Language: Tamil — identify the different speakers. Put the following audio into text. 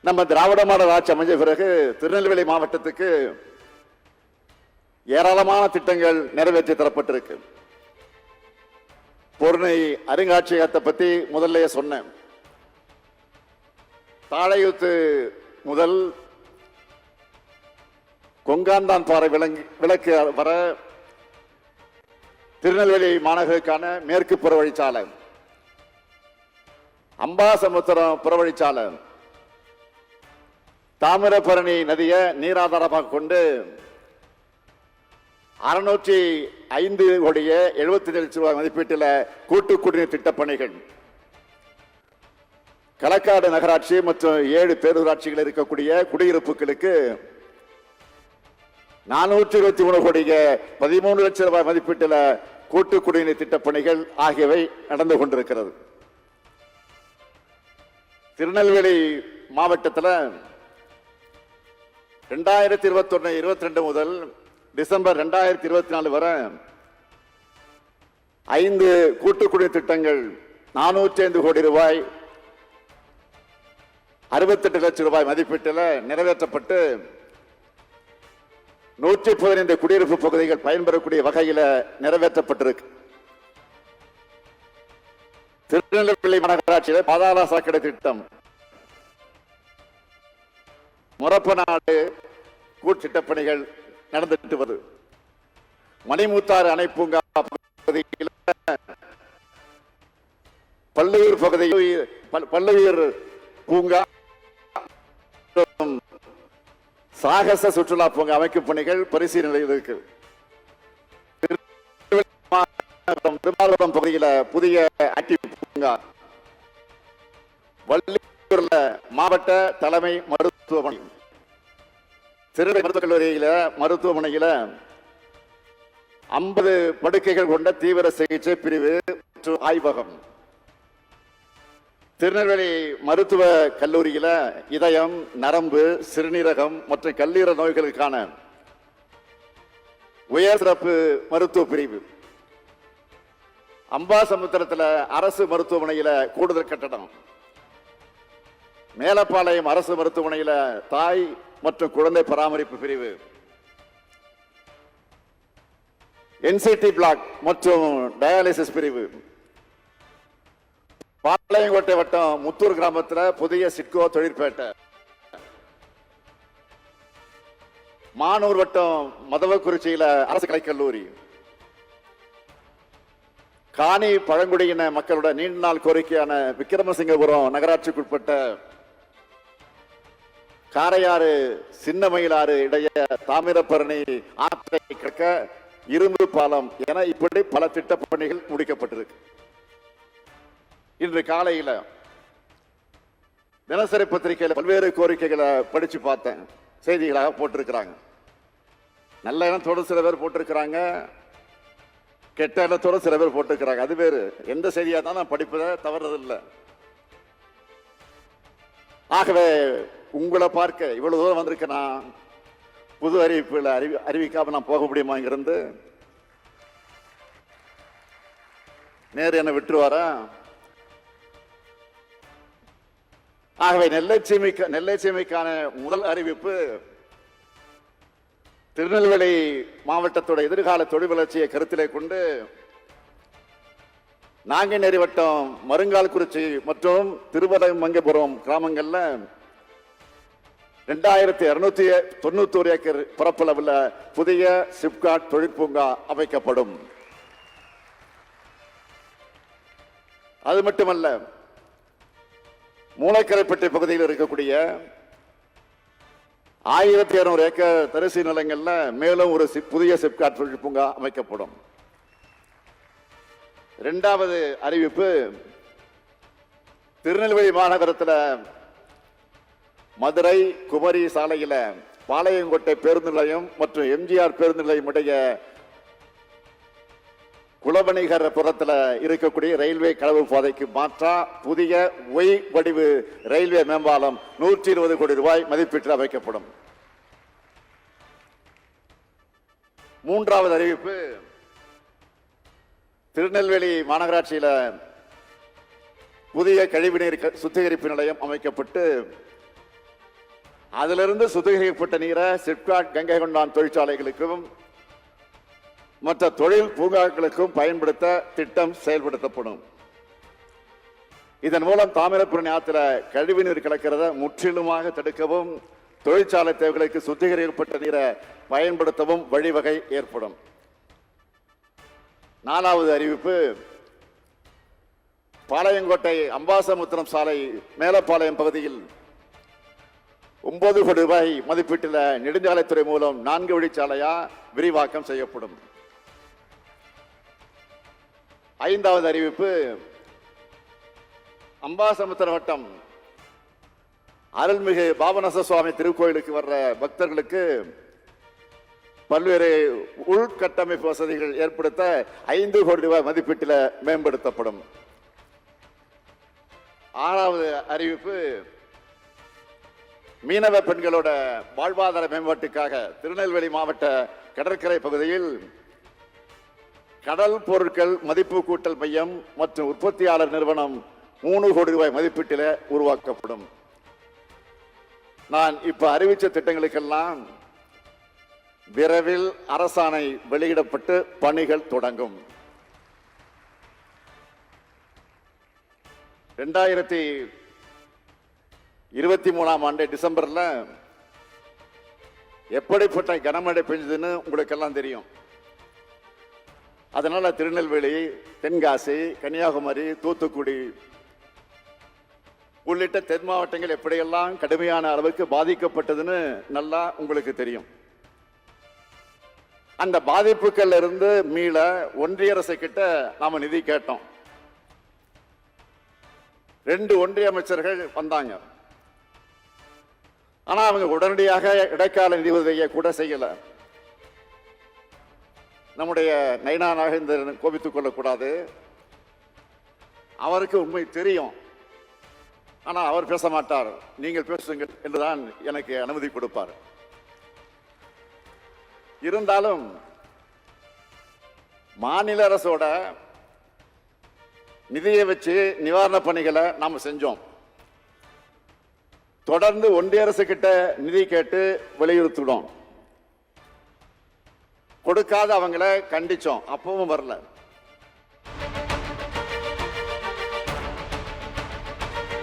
Speaker 1: நம்ம திராவிட மாடல் ஆட்சி அமைஞ்ச பிறகு திருநெல்வேலி மாவட்டத்துக்கு ஏராளமான திட்டங்கள் நிறைவேற்றி தரப்பட்டிருக்கு. பொருணை அருங்காட்சியகத்தை பத்தி முதல்ல சொன்னேன். தாழையூத்து முதல் கொங்காந்தான் பாறை விளக்கு வர திருநெல்வேலி மாநகருக்கான மேற்கு புறவழிச்சாலை, அம்பாசமுத்திரம் புறவழிச்சாலை, தாமிரபரணி நதியை நீராதாரமாக கொண்டு 605 கோடியே 77 லட்சம் ரூபாய் மதிப்பீட்டில் கூட்டு குடிநீர் திட்டப் பணிகள், களக்காடு நகராட்சி மற்றும் 7 பேரூராட்சிகள் இருக்கக்கூடிய குடியிருப்புகளுக்கு 423 கோடியே 13 லட்சம் ரூபாய் மதிப்பீட்டில் கூட்டு குடிநீர் திட்டப் பணிகள் ஆகியவை நடந்து கொண்டிருக்கிறது. திருநெல்வேலி மாவட்டத்தில் 2021-22 முதல் டிசம்பர் 2024 வரை 5 கூட்டு குடிநீர் திட்டங்கள் 405 கோடி ரூபாய் 68 லட்சம் ரூபாய் மதிப்பீட்டில் நிறைவேற்றப்பட்டு 115 குடியிருப்பு பகுதிகள் பயன்பெறக்கூடிய வகையில் நிறைவேற்றப்பட்டிருக்கு. திருநெல்வேலி மாநகராட்சியில் பாதாள சாக்கடை திட்டம், முரப்பநாடு கூட்டு திட்டப்பணிகள் நடந்துட்டு வருது. மணிமுத்தாறு அணை பூங்கா பகுதியில் பல்லுயிர் பகுதியில் பல்லுயிர் பூங்கா, சாகச சுற்றுலா பூங்கா அமைக்கும் பணிகள் பரிசீலனையில் இருக்கு. திருமாவளவன் பகுதியில் புதிய ஆக்டிவ் பூங்கா, வள்ளியூர்ல மாவட்ட தலைமை மருத்துவமனை, திருநெல்வேலி மருத்துவக் கல்லூரியில மருத்துவமனையில் 50 படுக்கைகள் கொண்ட தீவிர சிகிச்சை பிரிவு மற்றும் ஆய்வகம், திருநெல்வேலி மருத்துவ கல்லூரியில் இதயம், நரம்பு, சிறுநீரகம் மற்றும் கல்லீரல் நோய்களுக்கான உயர் சிறப்பு மருத்துவ பிரிவு, அம்பாசமுத்திரத்தில் அரசு மருத்துவமனையில் கூடுதல் கட்டடம், மேலப்பாளையம் அரசு மருத்துவமனையில் தாய் மற்றும் குழந்தை பராமரிப்பு பிரிவு, என்சிடி பிளாக் மற்றும் டயாலிசிஸ் பிரிவு, பாளையங்கோட்டை வட்டம் முத்தூர் கிராமத்தில் புதிய சிட்கோ தொழிற்பேட்டை, மானூர் வட்டம் மதவக்குறிச்சியில அரசு கலைக்கல்லூரி, காணி பழங்குடியின மக்களோட நீண்ட நாள் கோரிக்கையான விக்கிரமசிங்கபுரம் நகராட்சிக்குட்பட்ட காரையாறு சின்னமயிலாறு இடையே தாமிரபரணி ஆற்றை கடக்க இரும்பு பாலம் என இப்படி பல திட்டப் பணிகள் முடிக்கப்பட்டிருக்கு. இன்று காலையில் தினசரி பத்திரிகையில் பல்வேறு கோரிக்கைகளை படிச்சு பார்த்தேன், செய்திகளாக போட்டிருக்கிறாங்க. நல்ல எண்ணத்தோடு சில பேர் போட்டிருக்கிறாங்க, கெட்ட எண்ணத்தோடு சில பேர் போட்டிருக்கிறாங்க. அது வேறு, எந்த செய்தியாக தான் நான் படிப்பதை தவறதில்லை. ஆகவே உங்களை பார்க்க இவ்வளவு தூரம் வந்திருக்க, நான் புது அறிவிப்புகளை அறிவிக்காம நான் போக முடியுமா? இங்கிருந்து நேரு என்ன விட்டுருவாரா? ஆகவே நெல்லை சீமைக்கான முதல் அறிவிப்பு, திருநெல்வேலி மாவட்டத்தோட எதிர்கால தொழில் வளர்ச்சியை கருத்திலே கொண்டு நாங்குநேரி வட்டம் மருங்கால்குறிச்சி மற்றும் திருவரமங்கபுரம் கிராமங்கள்ல 2291 ஏக்கர் பரப்பளவில் புதிய சிப்காட் தொழிற்பூங்கா அமைக்கப்படும். அது மட்டுமல்ல, மூளைக்கரைப்பட்டி பகுதியில் இருக்கக்கூடிய 1200 ஏக்கர் தரிசு நிலங்கள்ல மேலும் ஒரு புதிய சிப்காட் தொழிற்பூங்கா அமைக்கப்படும். இரண்டாவது அறிவிப்பு, திருநெல்வேலி மாநகரத்தில் மதுரை குமரி சாலையில பாளையங்கோட்டை பேருந்து நிலையம் மற்றும் எம்ஜிஆர் பேருந்து நிலையம் இடையே குலவணிகர் புறத்தில் இருக்கக்கூடிய ரயில்வே கடவு பாதைக்கு மாற்றா புதிய ஒய் வடிவு ரயில்வே மேம்பாலம் 120 கோடி ரூபாய் மதிப்பீட்டில் அமைக்கப்படும். மூன்றாவது அறிவிப்பு, திருநெல்வேலி மாநகராட்சியில் புதிய கழிவுநீர் சுத்திகரிப்பு நிலையம் அமைக்கப்பட்டு அதிலிருந்து சுத்திகரிக்கப்பட்ட நீரை சிப்காட் கங்கை கொண்டான் தொழிற்சாலைகளுக்கும் மற்ற தொழில் பூங்காக்களுக்கும் பயன்படுத்த திட்டம் செயல்படுத்தப்படும். இதன் மூலம் தாமிரபரணி ஆற்றில கழிவுநீர் கலக்கிறத முற்றிலுமாக தடுக்கவும் தொழிற்சாலை தேவைகளுக்கு சுத்திகரிக்கப்பட்ட நீரை பயன்படுத்தவும் வழிவகை ஏற்படும். 4வது அறிவிப்பு, பாளையங்கோட்டை அம்பாசமுத்திரம் சாலை மேலப்பாளையம் பகுதியில் 9 கோடி ரூபாய் மதிப்பீட்டில் நெடுஞ்சாலைத்துறை மூலம் 4 வழிச்சாலையா விரிவாக்கம் செய்யப்படும். 5வது அறிவிப்பு, அம்பாசமுத்திரம் வட்டம் அருள்மிகு பாபநாச சுவாமி திருக்கோயிலுக்கு வர்ற பக்தர்களுக்கு பல்வேறு உள்கட்டமைப்பு வசதிகள் ஏற்படுத்த 5 கோடி ரூபாய் மதிப்பீட்டில் மேம்படுத்தப்படும். 6வது அறிவிப்பு, மீனவ பெண்களோட வாழ்வாதார மேம்பாட்டுக்காக திருநெல்வேலி மாவட்ட கடற்கரை பகுதியில் கடல் பொருட்கள் மதிப்பு கூட்டல் மையம் மற்றும் உற்பத்தியாளர் நிறுவனம் 3 கோடி ரூபாய் மதிப்பீட்டில் உருவாக்கப்படும். நான் இப்ப அறிவிச்ச திட்டங்களுக்கெல்லாம் விரைவில் அரசாணை வெளியிடப்பட்டு பணிகள் தொடங்கும். 2023ஆம் ஆண்டு டிசம்பர்ல எப்படிப்பட்ட கனமழை பெஞ்சதுன்னு உங்களுக்கு எல்லாம் தெரியும். அதனால திருநெல்வேலி, தென்காசி, கன்னியாகுமரி, தூத்துக்குடி உள்ளிட்ட தென் மாவட்டங்கள் எப்படியெல்லாம் கடுமையான அளவுக்கு பாதிக்கப்பட்டதுன்னு நல்லா உங்களுக்கு தெரியும். அந்த பாதிப்புகள் இருந்து மீள ஒன்றிய அரசு கிட்ட நாம நிதி கேட்டோம். 2 ஒன்றிய அமைச்சர்கள் வந்தாங்க. ஆனா அவங்க உடனடியாக இடைக்கால நிதி உதவியை கூட செய்யல. நம்முடைய நயினா நாகேந்திரன் கோபித்துக் கொள்ளக்கூடாது. அவருக்கு உண்மை தெரியும். ஆனா அவர் பேச மாட்டார். நீங்கள் பேசுங்கள் என்றுதான் எனக்கு அனுமதி கொடுப்பார். இருந்தாலும் மாநில அரசோட நிதியை வச்சு நிவாரண பணிகளை நாம செஞ்சோம். தொடர்ந்து ஒன்றிய அரசு கிட்ட நிதி கேட்டு வலியுறுத்தினோம். கொடுக்காத அவங்களை கண்டிச்சோம். அப்பவும் வரல.